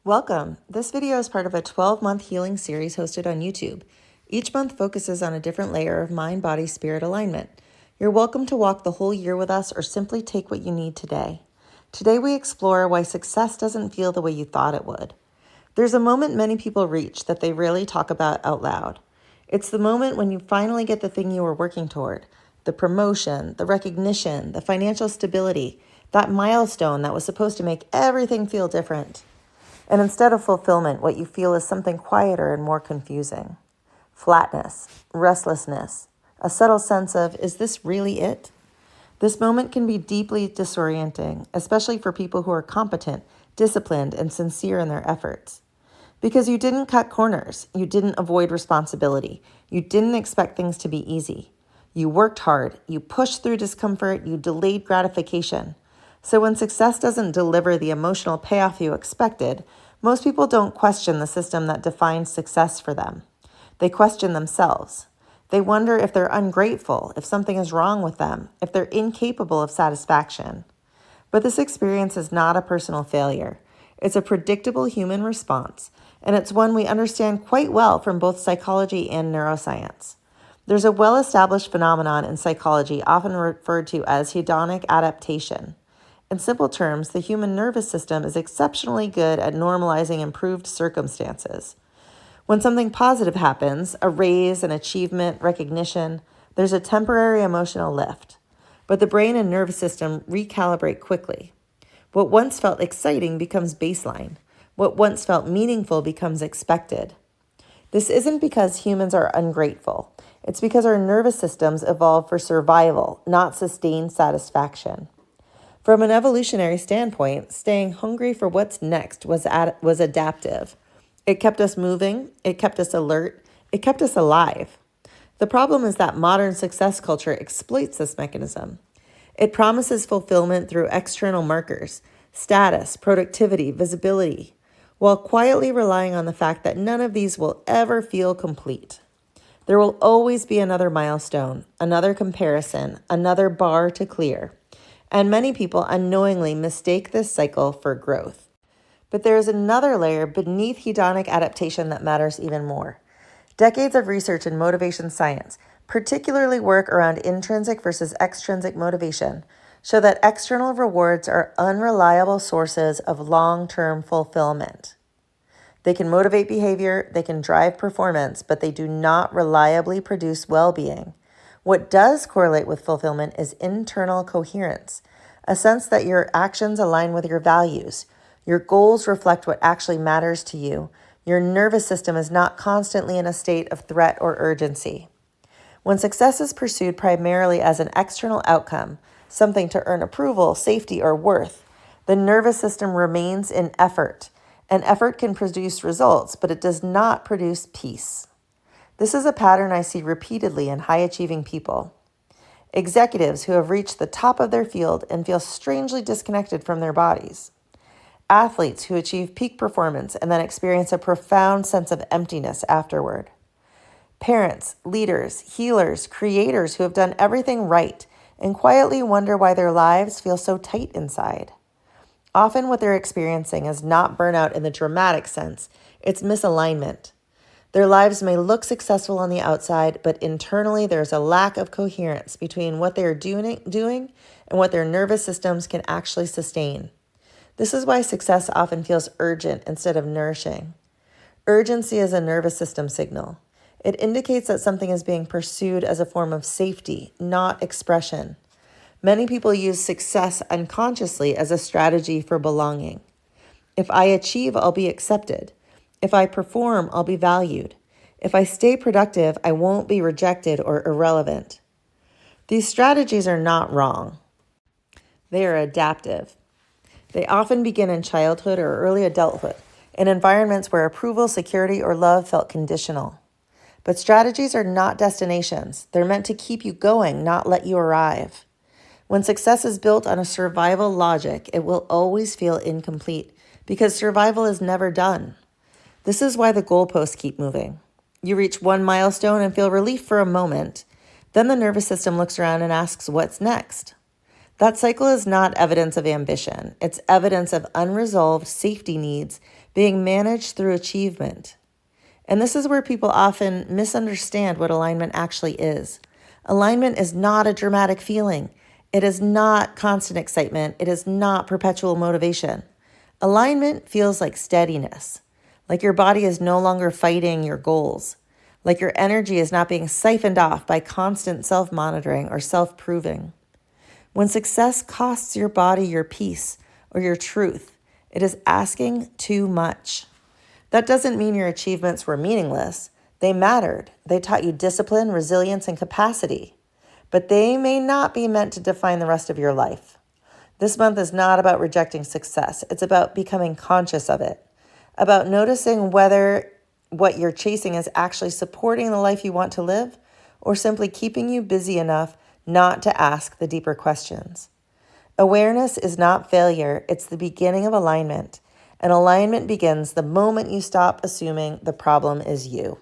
Welcome. This video is part of a 12-month healing series hosted on YouTube. Each month focuses on a different layer of mind, body, spirit alignment. You're welcome to walk the whole year with us or simply take what you need today. Today we explore why success doesn't feel the way you thought it would. There's a moment many people reach that they rarely talk about out loud. It's the moment when you finally get the thing you were working toward, the promotion, the recognition, the financial stability, that milestone that was supposed to make everything feel different. And instead of fulfillment, what you feel is something quieter and more confusing. Flatness, restlessness, a subtle sense of, is this really it? This moment can be deeply disorienting, especially for people who are competent, disciplined, and sincere in their efforts. Because you didn't cut corners, you didn't avoid responsibility, you didn't expect things to be easy. You worked hard, you pushed through discomfort, you delayed gratification. So when success doesn't deliver the emotional payoff you expected, most people don't question the system that defines success for them. They question themselves. They wonder if they're ungrateful, if something is wrong with them, if they're incapable of satisfaction. But this experience is not a personal failure. It's a predictable human response, and it's one we understand quite well from both psychology and neuroscience. There's a well-established phenomenon in psychology often referred to as hedonic adaptation. In simple terms, the human nervous system is exceptionally good at normalizing improved circumstances. When something positive happens, a raise, an achievement, recognition, there's a temporary emotional lift. But the brain and nervous system recalibrate quickly. What once felt exciting becomes baseline. What once felt meaningful becomes expected. This isn't because humans are ungrateful. It's because our nervous systems evolved for survival, not sustained satisfaction. From an evolutionary standpoint, staying hungry for what's next was adaptive. It kept us moving, it kept us alert, it kept us alive. The problem is that modern success culture exploits this mechanism. It promises fulfillment through external markers, status, productivity, visibility, while quietly relying on the fact that none of these will ever feel complete. There will always be another milestone, another comparison, another bar to clear. And many people unknowingly mistake this cycle for growth. But there is another layer beneath hedonic adaptation that matters even more. Decades of research in motivation science, particularly work around intrinsic versus extrinsic motivation, show that external rewards are unreliable sources of long-term fulfillment. They can motivate behavior, they can drive performance, but they do not reliably produce well-being. What does correlate with fulfillment is internal coherence, a sense that your actions align with your values. Your goals reflect what actually matters to you. Your nervous system is not constantly in a state of threat or urgency. When success is pursued primarily as an external outcome, something to earn approval, safety, or worth, the nervous system remains in effort. And effort can produce results, but it does not produce peace. This is a pattern I see repeatedly in high-achieving people. Executives who have reached the top of their field and feel strangely disconnected from their bodies. Athletes who achieve peak performance and then experience a profound sense of emptiness afterward. Parents, leaders, healers, creators who have done everything right and quietly wonder why their lives feel so tight inside. Often what they're experiencing is not burnout in the dramatic sense, it's misalignment. Their lives may look successful on the outside, but internally there's a lack of coherence between what they are doing and what their nervous systems can actually sustain. This is why success often feels urgent instead of nourishing. Urgency is a nervous system signal. It indicates that something is being pursued as a form of safety, not expression. Many people use success unconsciously as a strategy for belonging. If I achieve, I'll be accepted. If I perform, I'll be valued. If I stay productive, I won't be rejected or irrelevant. These strategies are not wrong. They are adaptive. They often begin in childhood or early adulthood, in environments where approval, security, or love felt conditional. But strategies are not destinations. They're meant to keep you going, not let you arrive. When success is built on a survival logic, it will always feel incomplete because survival is never done. This is why the goalposts keep moving. You reach one milestone and feel relief for a moment. Then the nervous system looks around and asks, what's next? That cycle is not evidence of ambition. It's evidence of unresolved safety needs being managed through achievement. And this is where people often misunderstand what alignment actually is. Alignment is not a dramatic feeling. It is not constant excitement. It is not perpetual motivation. Alignment feels like steadiness, like your body is no longer fighting your goals, like your energy is not being siphoned off by constant self-monitoring or self-proving. When success costs your body your peace or your truth, it is asking too much. That doesn't mean your achievements were meaningless. They mattered. They taught you discipline, resilience, and capacity. But they may not be meant to define the rest of your life. This month is not about rejecting success. It's about becoming conscious of it, about noticing whether what you're chasing is actually supporting the life you want to live or simply keeping you busy enough not to ask the deeper questions. Awareness is not failure. It's the beginning of alignment. And alignment begins the moment you stop assuming the problem is you.